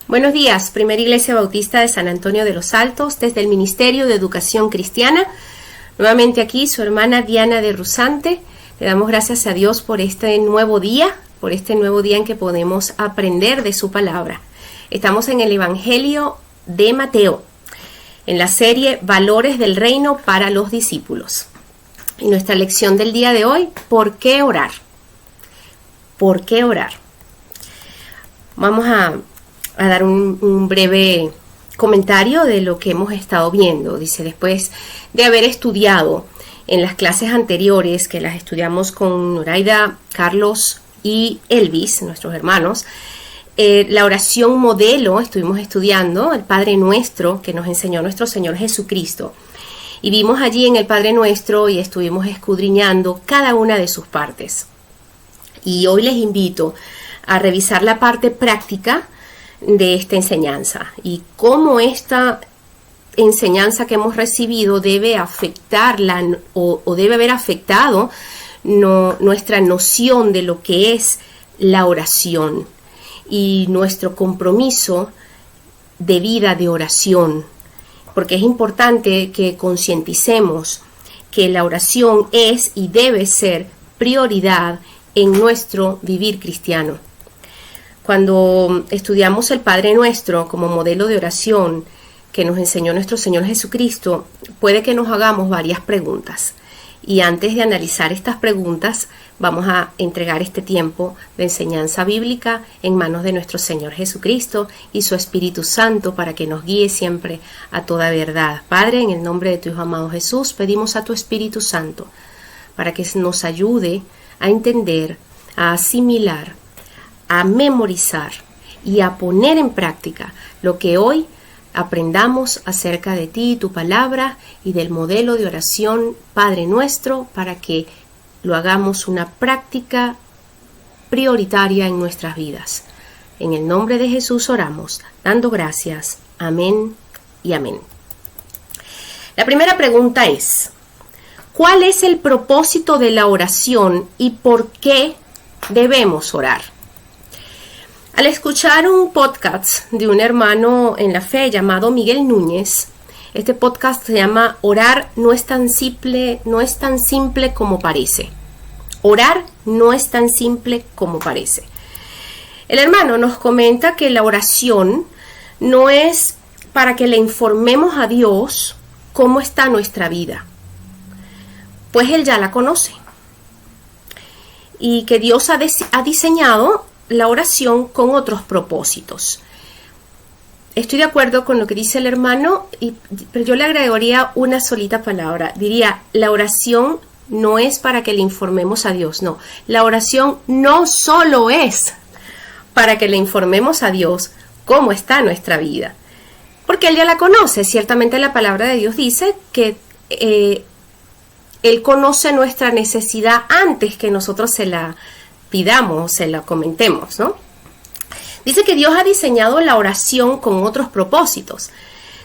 Buenos días, Primera Iglesia Bautista de San Antonio de los Altos, desde el Ministerio de Educación Cristiana. Nuevamente aquí su hermana Diana de Rusante. Le damos gracias a Dios por este nuevo día en que podemos aprender de su palabra. Estamos en el Evangelio de Mateo, en la serie Valores del Reino para los Discípulos. Y nuestra lección del día de hoy, ¿por qué orar? ¿Por qué orar? Vamos a dar un breve comentario de lo que hemos estado viendo. Dice, después de haber estudiado en las clases anteriores, que las estudiamos con Noraida, Carlos y Elvis, nuestros hermanos, la oración modelo estuvimos estudiando, el Padre Nuestro, que nos enseñó nuestro Señor Jesucristo. Y vimos allí en el Padre Nuestro y estuvimos escudriñando cada una de sus partes. Y hoy les invito a revisar la parte práctica de esta enseñanza y cómo esta enseñanza que hemos recibido debe afectarla o debe haber afectado nuestra noción de lo que es la oración y nuestro compromiso de vida de oración, porque es importante que concienticemos que la oración es y debe ser prioridad en nuestro vivir cristiano. Cuando estudiamos el Padre Nuestro como modelo de oración que nos enseñó nuestro Señor Jesucristo, puede que nos hagamos varias preguntas. Y antes de analizar estas preguntas, vamos a entregar este tiempo de enseñanza bíblica en manos de nuestro Señor Jesucristo y su Espíritu Santo para que nos guíe siempre a toda verdad. Padre, en el nombre de tu Hijo amado Jesús, pedimos a tu Espíritu Santo para que nos ayude a entender, a asimilar, a memorizar y a poner en práctica lo que hoy aprendamos acerca de ti y tu palabra y del modelo de oración Padre Nuestro, para que lo hagamos una práctica prioritaria en nuestras vidas. En el nombre de Jesús oramos, dando gracias. Amén y amén. La primera pregunta es, ¿cuál es el propósito de la oración y por qué debemos orar? Al escuchar un podcast de un hermano en la fe llamado Miguel Núñez, este podcast se llama Orar no es tan simple como parece. Orar no es tan simple como parece. El hermano nos comenta que la oración no es para que le informemos a Dios cómo está nuestra vida, pues Él ya la conoce. Y que Dios ha diseñado la oración con otros propósitos. Estoy de acuerdo con lo que dice el hermano, pero yo le agregaría una solita palabra. Diría, la oración no es para que le informemos a Dios, no. La oración no solo es para que le informemos a Dios cómo está nuestra vida, porque Él ya la conoce. Ciertamente la palabra de Dios dice que Él conoce nuestra necesidad antes que nosotros se la pidamos, se la comentemos, ¿no? Dice que Dios ha diseñado la oración con otros propósitos.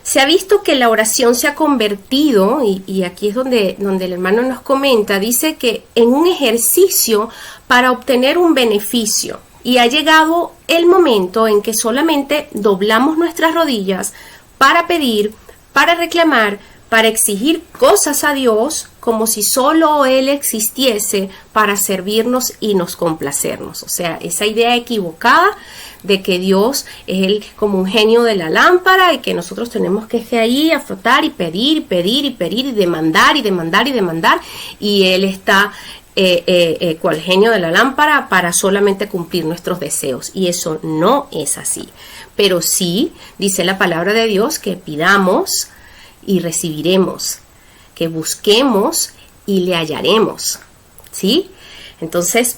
Se ha visto que la oración se ha convertido, y aquí es donde el hermano nos comenta, dice que en un ejercicio para obtener un beneficio. Y ha llegado el momento en que solamente doblamos nuestras rodillas para pedir, para reclamar, para exigir cosas a Dios, como si solo Él existiese para servirnos y nos complacernos. O sea, esa idea equivocada de que Dios es como un genio de la lámpara y que nosotros tenemos que estar ahí a frotar y pedir y pedir y pedir y demandar y demandar y demandar, y Él está cual genio de la lámpara para solamente cumplir nuestros deseos. Y eso no es así. Pero sí, dice la palabra de Dios, que pidamos y recibiremos, que busquemos y le hallaremos, ¿sí? Entonces,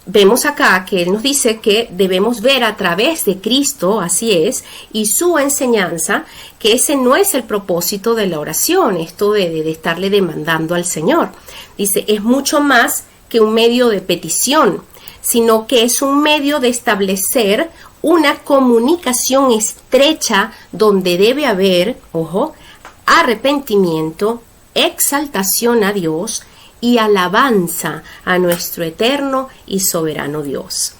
vemos acá que Él nos dice que debemos ver a través de Cristo, así es, y su enseñanza, que ese no es el propósito de la oración, esto de estarle demandando al Señor. Dice, es mucho más que un medio de petición, sino que es un medio de establecer una comunicación estrecha donde debe haber, ojo, arrepentimiento, exaltación a Dios y alabanza a nuestro eterno y soberano Dios.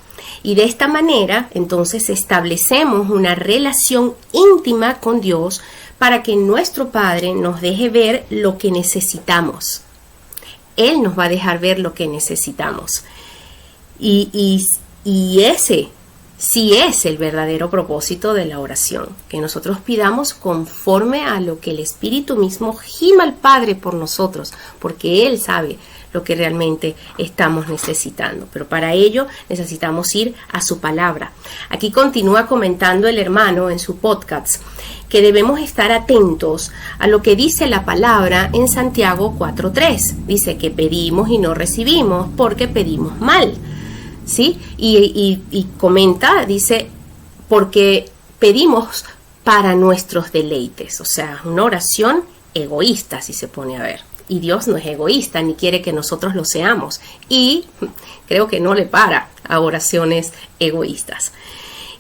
Y de esta manera, entonces, establecemos una relación íntima con Dios para que nuestro Padre nos deje ver lo que necesitamos. Él nos va a dejar ver lo que necesitamos. Y ese sí es el verdadero propósito de la oración, que nosotros pidamos conforme a lo que el Espíritu mismo gima al Padre por nosotros, porque Él sabe lo que realmente estamos necesitando. Pero para ello necesitamos ir a su palabra. Aquí continúa comentando el hermano en su podcast que debemos estar atentos a lo que dice la palabra en Santiago 4:3. Dice que pedimos y no recibimos porque pedimos mal. ¿Sí? Y comenta, dice, porque pedimos para nuestros deleites. O sea, una oración egoísta, si se pone a ver. Y Dios no es egoísta, ni quiere que nosotros lo seamos. Y creo que no le para a oraciones egoístas.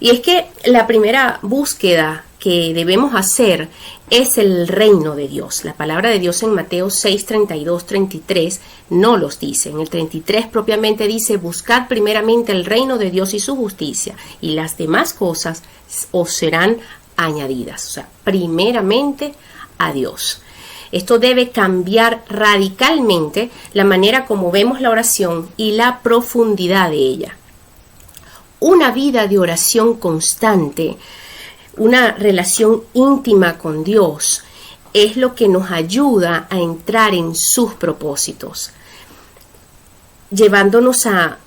Y es que la primera búsqueda que debemos hacer es el reino de Dios. La palabra de Dios en Mateo 6, 32, 33 no los dice. En el 33 propiamente dice: buscad primeramente el reino de Dios y su justicia, y las demás cosas os serán añadidas. O sea, primeramente a Dios. Esto debe cambiar radicalmente la manera como vemos la oración y la profundidad de ella. Una vida de oración constante, una relación íntima con Dios, es lo que nos ayuda a entrar en sus propósitos, llevándonos a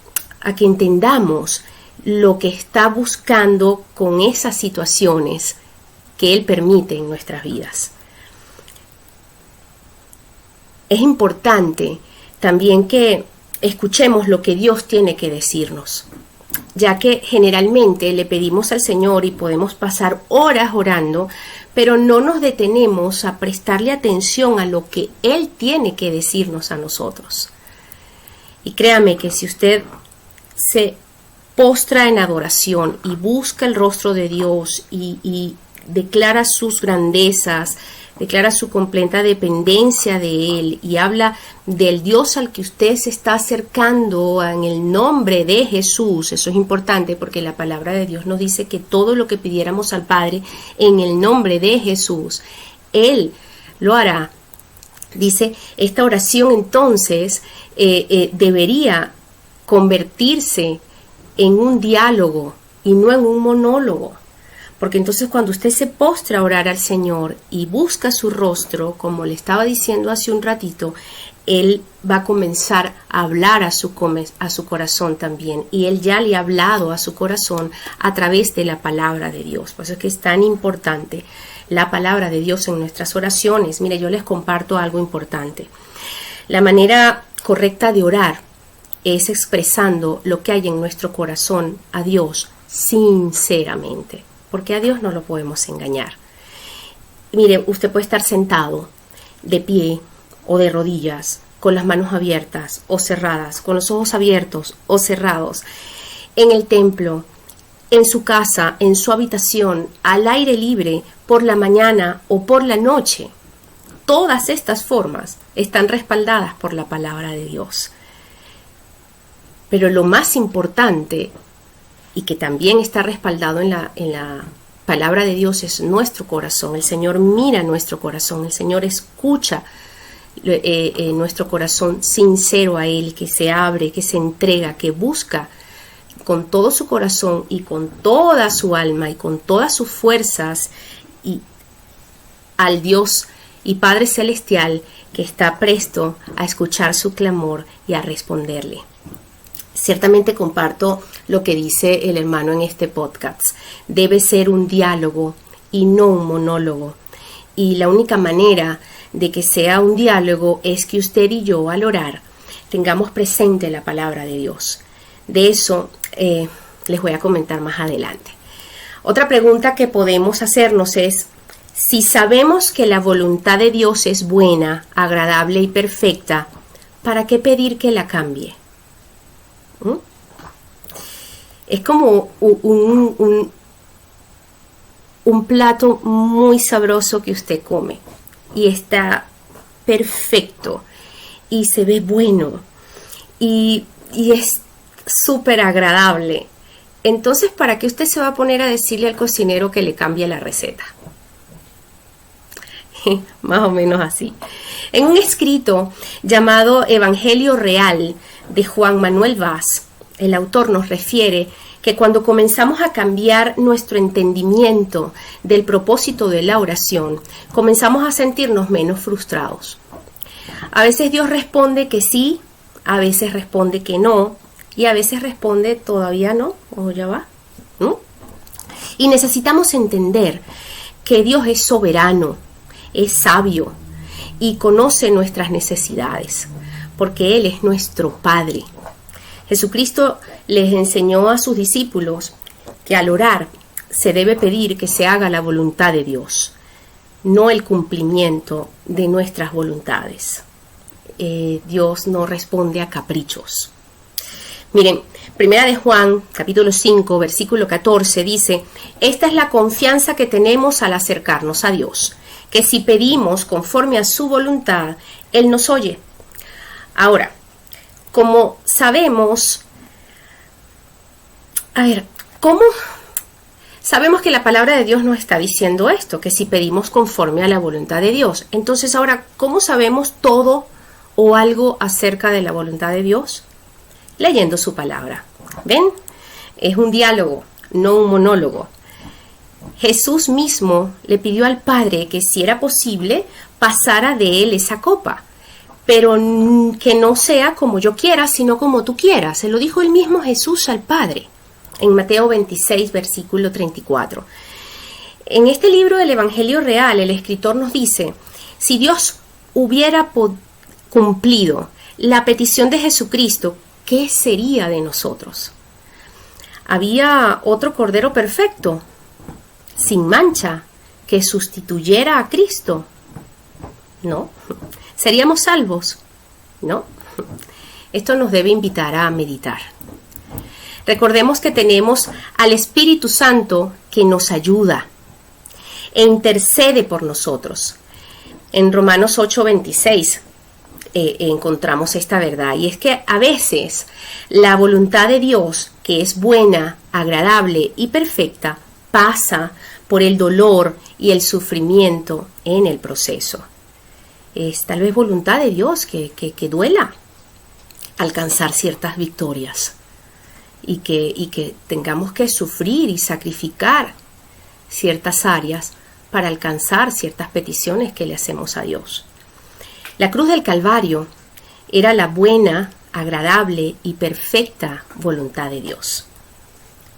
que entendamos lo que está buscando con esas situaciones que Él permite en nuestras vidas. Es importante también que escuchemos lo que Dios tiene que decirnos, ya que generalmente le pedimos al Señor y podemos pasar horas orando, pero no nos detenemos a prestarle atención a lo que Él tiene que decirnos a nosotros. Y créame que si usted se postra en adoración y busca el rostro de Dios y declara sus grandezas, declara su completa dependencia de Él y habla del Dios al que usted se está acercando en el nombre de Jesús. Eso es importante porque la palabra de Dios nos dice que todo lo que pidiéramos al Padre en el nombre de Jesús, Él lo hará. Dice, esta oración entonces debería convertirse en un diálogo y no en un monólogo. Porque entonces cuando usted se postra a orar al Señor y busca su rostro, como le estaba diciendo hace un ratito, Él va a comenzar a hablar a su corazón también. Y Él ya le ha hablado a su corazón a través de la palabra de Dios. Por eso es que es tan importante la palabra de Dios en nuestras oraciones. Mire, yo les comparto algo importante. La manera correcta de orar es expresando lo que hay en nuestro corazón a Dios sinceramente. Porque a Dios no lo podemos engañar. Mire, usted puede estar sentado, de pie o de rodillas, con las manos abiertas o cerradas, con los ojos abiertos o cerrados, en el templo, en su casa, en su habitación, al aire libre, por la mañana o por la noche. Todas estas formas están respaldadas por la palabra de Dios. Pero lo más importante, y que también está respaldado en la palabra de Dios, es nuestro corazón. El Señor mira nuestro corazón, el Señor escucha nuestro corazón sincero a Él, que se abre, que se entrega, que busca con todo su corazón y con toda su alma y con todas sus fuerzas y al Dios y Padre Celestial que está presto a escuchar su clamor y a responderle. Ciertamente comparto lo que dice el hermano en este podcast. Debe ser un diálogo y no un monólogo. Y la única manera de que sea un diálogo es que usted y yo, al orar, tengamos presente la palabra de Dios. De eso les voy a comentar más adelante. Otra pregunta que podemos hacernos es: si sabemos que la voluntad de Dios es buena, agradable y perfecta, ¿para qué pedir que la cambie? Es como un plato muy sabroso que usted come y está perfecto y se ve bueno y es súper agradable entonces ¿para qué usted se va a poner a decirle al cocinero que le cambie la receta? Más o menos así. En un escrito llamado Evangelio Real de Juan Manuel Vaz, el autor nos refiere que cuando comenzamos a cambiar nuestro entendimiento del propósito de la oración, comenzamos a sentirnos menos frustrados. A veces Dios responde que sí, a veces responde que no, y a veces responde todavía no, o ya va, ¿no? Y necesitamos entender que Dios es soberano, es sabio y conoce nuestras necesidades, porque Él es nuestro Padre. Jesucristo les enseñó a sus discípulos que al orar se debe pedir que se haga la voluntad de Dios, no el cumplimiento de nuestras voluntades. Dios no responde a caprichos. Miren, Primera de Juan, capítulo 5, versículo 14, dice: esta es la confianza que tenemos al acercarnos a Dios, que si pedimos conforme a su voluntad, Él nos oye. Ahora, como sabemos, ¿cómo sabemos que la palabra de Dios nos está diciendo esto? Que si pedimos conforme a la voluntad de Dios. Entonces ahora, ¿cómo sabemos todo o algo acerca de la voluntad de Dios? Leyendo su palabra. ¿Ven? Es un diálogo, no un monólogo. Jesús mismo le pidió al Padre que si era posible pasara de él esa copa, pero que no sea como yo quiera, sino como tú quieras. Se lo dijo el mismo Jesús al Padre, en Mateo 26, versículo 34. En este libro del Evangelio Real, el escritor nos dice, si Dios hubiera cumplido la petición de Jesucristo, ¿qué sería de nosotros? ¿Había otro Cordero perfecto, sin mancha, que sustituyera a Cristo? No. ¿Seríamos salvos? No. Esto nos debe invitar a meditar. Recordemos que tenemos al Espíritu Santo que nos ayuda e intercede por nosotros. En Romanos 8:26 encontramos esta verdad, y es que a veces la voluntad de Dios, que es buena, agradable y perfecta, pasa por el dolor y el sufrimiento en el proceso. Es tal vez voluntad de Dios que duela alcanzar ciertas victorias y que tengamos que sufrir y sacrificar ciertas áreas para alcanzar ciertas peticiones que le hacemos a Dios. La cruz del Calvario era la buena, agradable y perfecta voluntad de Dios.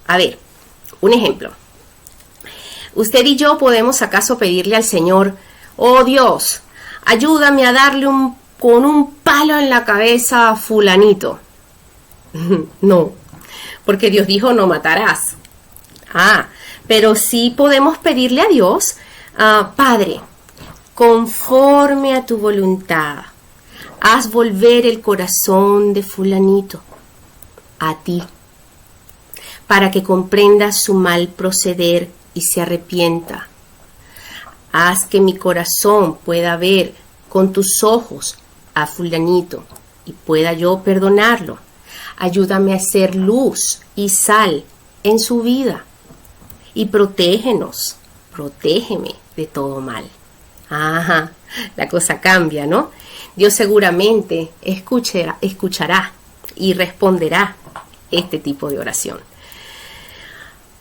A ver, un ejemplo. ¿Usted y yo podemos acaso pedirle al Señor, oh Dios, ayúdame a darle con un palo en la cabeza a fulanito? No, porque Dios dijo no matarás. Pero sí podemos pedirle a Dios, Padre, conforme a tu voluntad, haz volver el corazón de fulanito a ti, para que comprenda su mal proceder y se arrepienta. Haz que mi corazón pueda ver con tus ojos a fulanito y pueda yo perdonarlo. Ayúdame a ser luz y sal en su vida. Y protégeme de todo mal. La cosa cambia, ¿no? Dios seguramente escuchará y responderá este tipo de oración.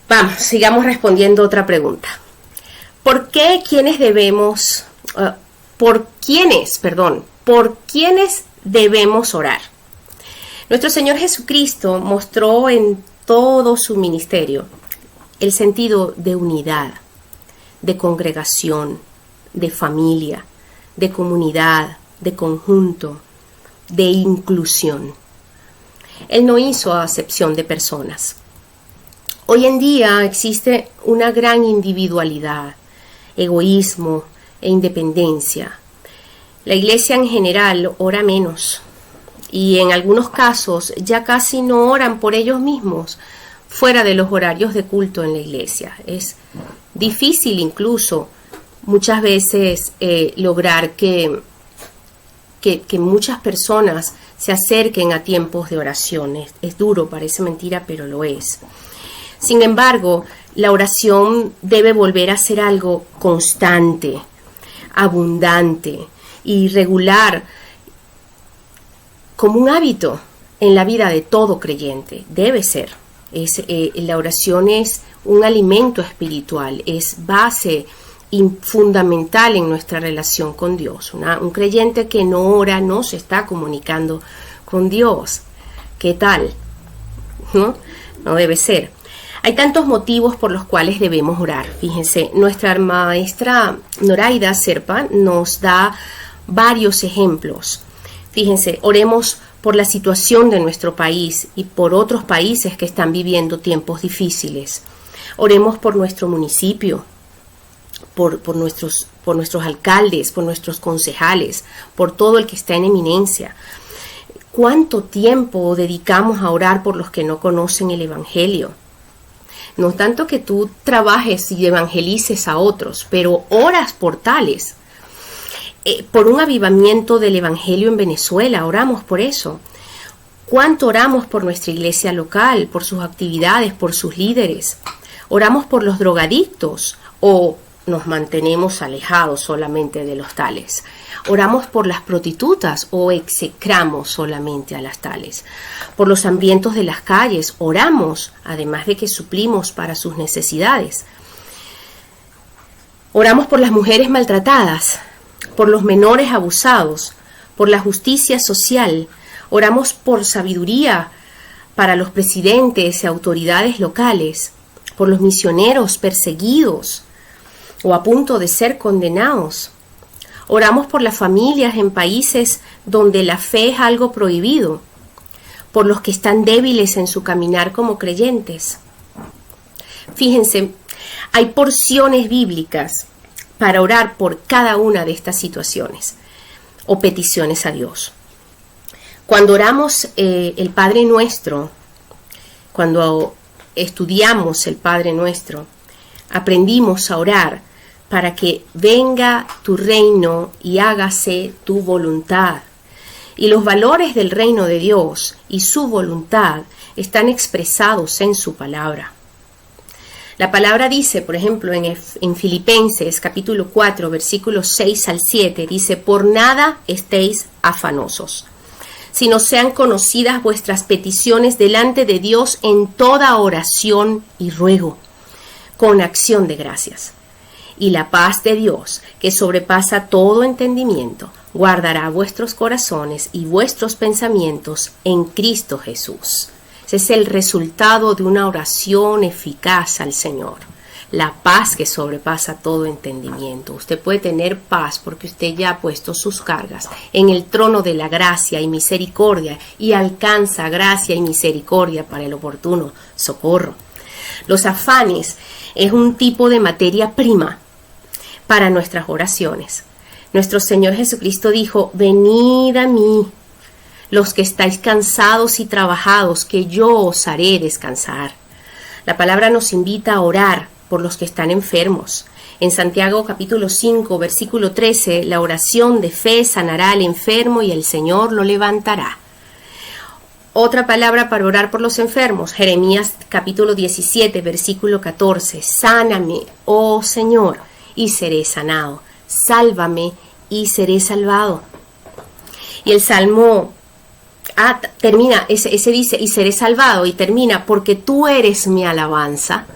Vamos, sigamos respondiendo otra pregunta. ¿Por quiénes debemos orar? Nuestro Señor Jesucristo mostró en todo su ministerio el sentido de unidad, de congregación, de familia, de comunidad, de conjunto, de inclusión. Él no hizo acepción de personas. Hoy en día existe una gran individualidad, egoísmo e independencia. La iglesia en general ora menos y en algunos casos ya casi no oran por ellos mismos fuera de los horarios de culto en la iglesia. Es difícil incluso muchas veces lograr que muchas personas se acerquen a tiempos de oración. Es duro, parece mentira, pero lo es. Sin embargo, la oración debe volver a ser algo constante, abundante y regular, como un hábito en la vida de todo creyente. Debe ser. La oración es un alimento espiritual, es base fundamental en nuestra relación con Dios. Un creyente que no ora no se está comunicando con Dios. ¿Qué tal? No debe ser. Hay tantos motivos por los cuales debemos orar. Fíjense, nuestra maestra Noraida Serpa nos da varios ejemplos. Fíjense, oremos por la situación de nuestro país y por otros países que están viviendo tiempos difíciles. Oremos por nuestro municipio, por nuestros alcaldes, por nuestros concejales, por todo el que está en eminencia. ¿Cuánto tiempo dedicamos a orar por los que no conocen el Evangelio? No tanto que tú trabajes y evangelices a otros, pero oras por tales. Por un avivamiento del Evangelio en Venezuela, oramos por eso. ¿Cuánto oramos por nuestra iglesia local, por sus actividades, por sus líderes? ¿Oramos por los drogadictos o nos mantenemos alejados solamente de los tales? ¿Oramos por las prostitutas o execramos solamente a las tales? Por los hambrientos de las calles, oramos, además de que suplimos para sus necesidades. Oramos por las mujeres maltratadas, por los menores abusados, por la justicia social. Oramos por sabiduría para los presidentes y autoridades locales, por los misioneros perseguidos o a punto de ser condenados. Oramos por las familias en países donde la fe es algo prohibido, por los que están débiles en su caminar como creyentes. Fíjense, hay porciones bíblicas para orar por cada una de estas situaciones o peticiones a Dios. Cuando oramos el Padre Nuestro, cuando estudiamos el Padre Nuestro, aprendimos a orar para que venga tu reino y hágase tu voluntad. Y los valores del reino de Dios y su voluntad están expresados en su palabra. La palabra dice, por ejemplo, en Filipenses capítulo 4, versículos 6 al 7, dice: por nada estéis afanosos, sino sean conocidas vuestras peticiones delante de Dios en toda oración y ruego, con acción de gracias. Y la paz de Dios, que sobrepasa todo entendimiento, guardará vuestros corazones y vuestros pensamientos en Cristo Jesús. Ese es el resultado de una oración eficaz al Señor. La paz que sobrepasa todo entendimiento. Usted puede tener paz porque usted ya ha puesto sus cargas en el trono de la gracia y misericordia y alcanza gracia y misericordia para el oportuno socorro. Los afanes es un tipo de materia prima para nuestras oraciones. Nuestro Señor Jesucristo dijo: venid a mí, los que estáis cansados y trabajados, que yo os haré descansar. La palabra nos invita a orar por los que están enfermos. En Santiago capítulo 5, versículo 13, la oración de fe sanará al enfermo y el Señor lo levantará. Otra palabra para orar por los enfermos, Jeremías capítulo 17, versículo 14, sáname, oh Señor, y seré sanado. Sálvame y seré salvado. Y el Salmo termina, ese dice, y seré salvado, y termina, porque tú eres mi alabanza.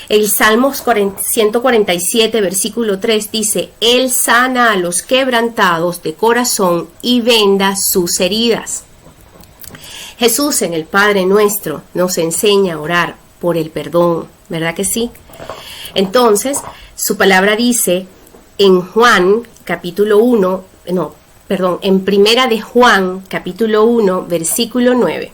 El Salmo 147, versículo 3 dice: Él sana a los quebrantados de corazón y venda sus heridas. Jesús en el Padre Nuestro nos enseña a orar por el perdón, ¿verdad que sí? Entonces, su palabra dice en en Primera de Juan, capítulo 1, versículo 9.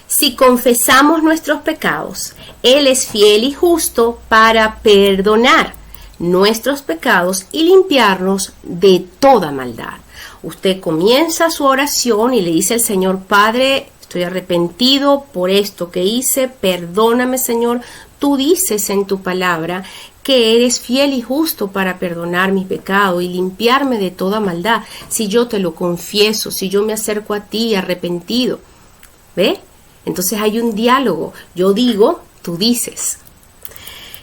Si confesamos nuestros pecados, Él es fiel y justo para perdonar nuestros pecados y limpiarnos de toda maldad. Usted comienza su oración y le dice al Señor: Padre, estoy arrepentido por esto que hice, perdóname, Señor. Tú dices en tu palabra que eres fiel y justo para perdonar mi pecado y limpiarme de toda maldad. Si yo te lo confieso, si yo me acerco a ti arrepentido, ¿ve? Entonces hay un diálogo. Yo digo tú dices.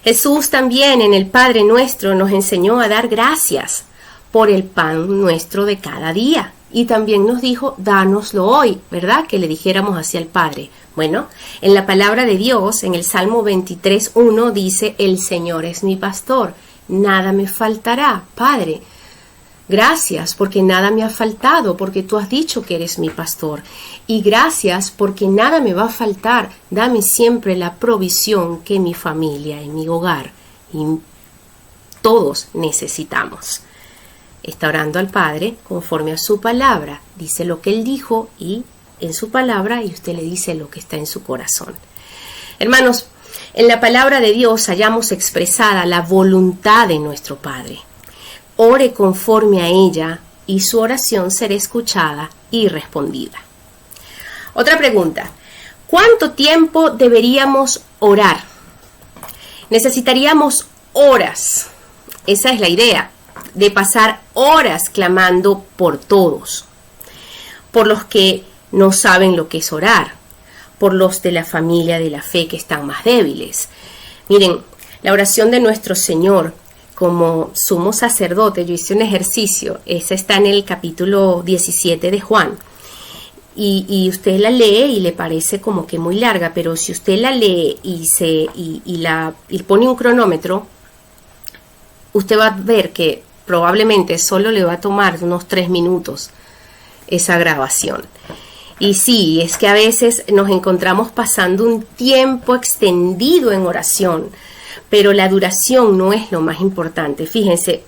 Jesús también en el Padre Nuestro nos enseñó a dar gracias por el pan nuestro de cada día. Y también nos dijo, dánoslo hoy, ¿verdad? Que le dijéramos hacia el Padre. Bueno, en la palabra de Dios, en el Salmo 23:1 dice, el Señor es mi pastor, nada me faltará, Padre. Gracias porque nada me ha faltado, porque tú has dicho que eres mi pastor. Y gracias porque nada me va a faltar. Dame siempre la provisión que mi familia y mi hogar y todos necesitamos. Está orando al Padre conforme a su palabra. Dice lo que Él dijo y en su palabra y usted le dice lo que está en su corazón. Hermanos, en la palabra de Dios hallamos expresada la voluntad de nuestro Padre. Ore conforme a ella y su oración será escuchada y respondida. Otra pregunta. ¿Cuánto tiempo deberíamos orar? Necesitaríamos horas. Esa es la idea, de pasar horas clamando por todos. Por los que no saben lo que es orar. Por los de la familia de la fe que están más débiles. Miren, la oración de nuestro Señor como sumo sacerdote, yo hice un ejercicio, ese está en el capítulo 17 de Juan, y usted la lee y le parece como que muy larga, pero si usted la lee y pone un cronómetro, usted va a ver que probablemente solo le va a tomar unos 3 minutos esa grabación. Y sí, es que a veces nos encontramos pasando un tiempo extendido en oración, pero la duración no es lo más importante. Fíjense,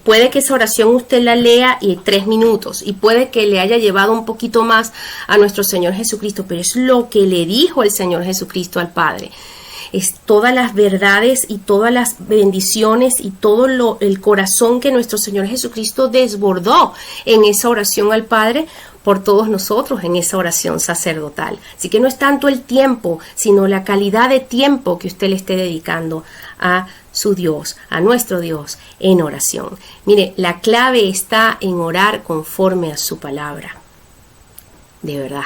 puede que esa oración usted la lea y 3 minutos, y puede que le haya llevado un poquito más a nuestro Señor Jesucristo, pero es lo que le dijo el Señor Jesucristo al Padre. Es todas las verdades y todas las bendiciones y todo el corazón que nuestro Señor Jesucristo desbordó en esa oración al Padre por todos nosotros, en esa oración sacerdotal. Así que no es tanto el tiempo, sino la calidad de tiempo que usted le esté dedicando a su Dios, a nuestro Dios, en oración. Mire, la clave está en orar conforme a su palabra. De verdad.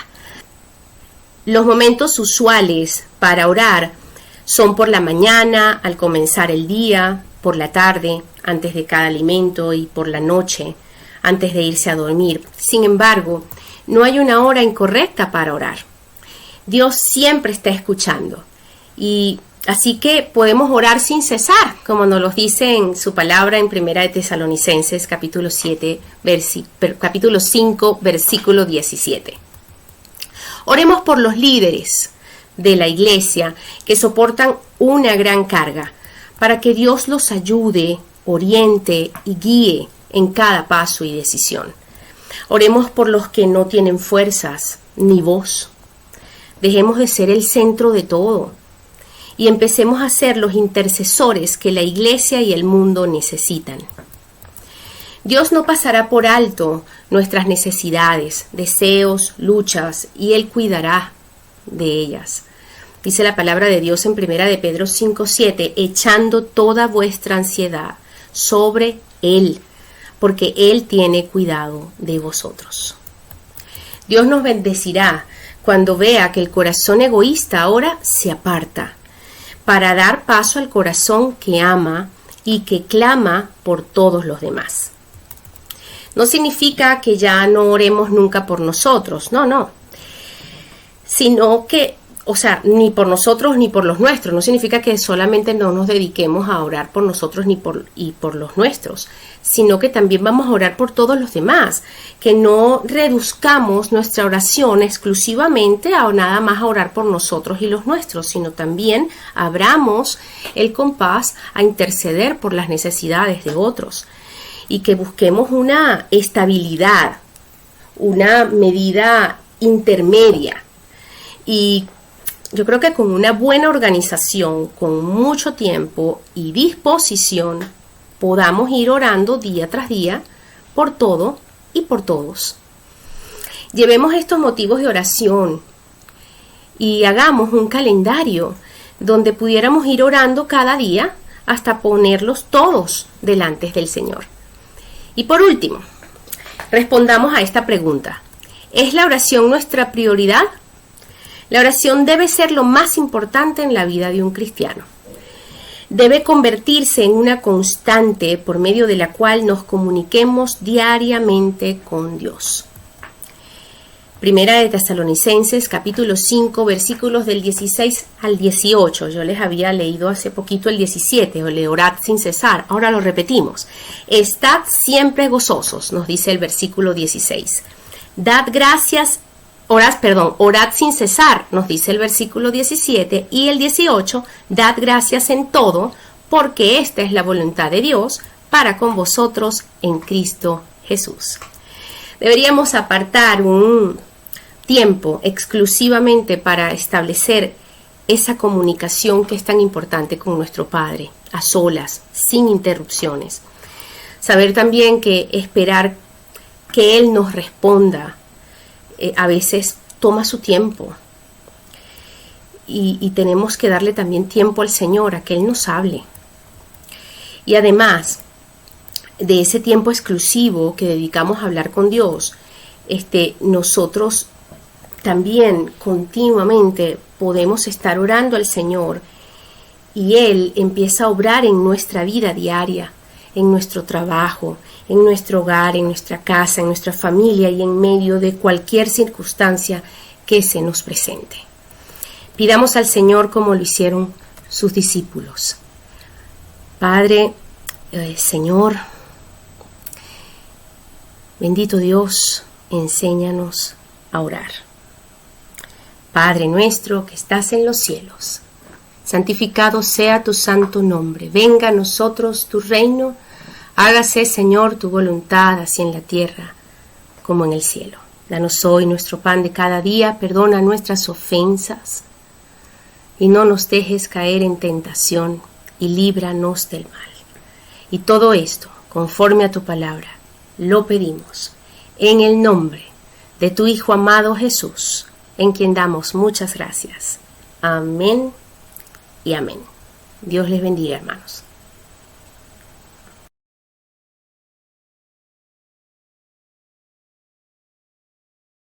Los momentos usuales para orar son por la mañana, al comenzar el día, por la tarde, antes de cada alimento y por la noche, antes de irse a dormir. Sin embargo, no hay una hora incorrecta para orar. Dios siempre está escuchando. Y así que podemos orar sin cesar, como nos lo dice en su palabra en 1 de Tesalonicenses, capítulo 5, versículo 17. Oremos por los líderes de la iglesia que soportan una gran carga, para que Dios los ayude, oriente y guíe en cada paso y decisión. Oremos por los que no tienen fuerzas ni voz. Dejemos de ser el centro de todo y empecemos a ser los intercesores que la iglesia y el mundo necesitan. Dios no pasará por alto nuestras necesidades, deseos, luchas, y Él cuidará de ellas. Dice la palabra de Dios en 1 de Pedro 5:7, echando toda vuestra ansiedad sobre Él, porque Él tiene cuidado de vosotros. Dios nos bendecirá cuando vea que el corazón egoísta ahora se aparta, para dar paso al corazón que ama y que clama por todos los demás. No significa que ya no oremos nunca por nosotros, no, sino que ni por nosotros ni por los nuestros. No significa que solamente no nos dediquemos a orar por nosotros y por los nuestros, sino que también vamos a orar por todos los demás, que no reduzcamos nuestra oración exclusivamente a nada más a orar por nosotros y los nuestros, sino también abramos el compás a interceder por las necesidades de otros y que busquemos una estabilidad, una medida intermedia. Y yo creo que con una buena organización, con mucho tiempo y disposición, podamos ir orando día tras día por todo y por todos. Llevemos estos motivos de oración y hagamos un calendario donde pudiéramos ir orando cada día hasta ponerlos todos delante del Señor. Y por último, respondamos a esta pregunta. ¿Es la oración nuestra prioridad? La oración debe ser lo más importante en la vida de un cristiano. Debe convertirse en una constante por medio de la cual nos comuniquemos diariamente con Dios. Primera de Tesalonicenses, capítulo 5, versículos del 16 al 18. Yo les había leído hace poquito el 17, orad sin cesar. Ahora lo repetimos. Estad siempre gozosos, nos dice el versículo 16. Orad sin cesar, nos dice el versículo 17. Y el 18, dad gracias en todo, porque esta es la voluntad de Dios para con vosotros en Cristo Jesús. Deberíamos apartar un tiempo exclusivamente para establecer esa comunicación que es tan importante con nuestro Padre, a solas, sin interrupciones. Saber también que esperar que Él nos responda a veces toma su tiempo y tenemos que darle también tiempo al Señor a que Él nos hable. Y además de ese tiempo exclusivo que dedicamos a hablar con Dios, nosotros también continuamente podemos estar orando al Señor y Él empieza a obrar en nuestra vida diaria, en nuestro trabajo, en nuestro hogar, en nuestra casa, en nuestra familia y en medio de cualquier circunstancia que se nos presente. Pidamos al Señor como lo hicieron sus discípulos. Padre, Señor, bendito Dios, enséñanos a orar. Padre nuestro que estás en los cielos, santificado sea tu santo nombre. Venga a nosotros tu reino. Hágase, Señor, tu voluntad, así en la tierra como en el cielo. Danos hoy nuestro pan de cada día. Perdona nuestras ofensas y no nos dejes caer en tentación y líbranos del mal. Y todo esto, conforme a tu palabra, lo pedimos en el nombre de tu Hijo amado Jesús, en quien damos muchas gracias. Amén y amén. Dios les bendiga, hermanos.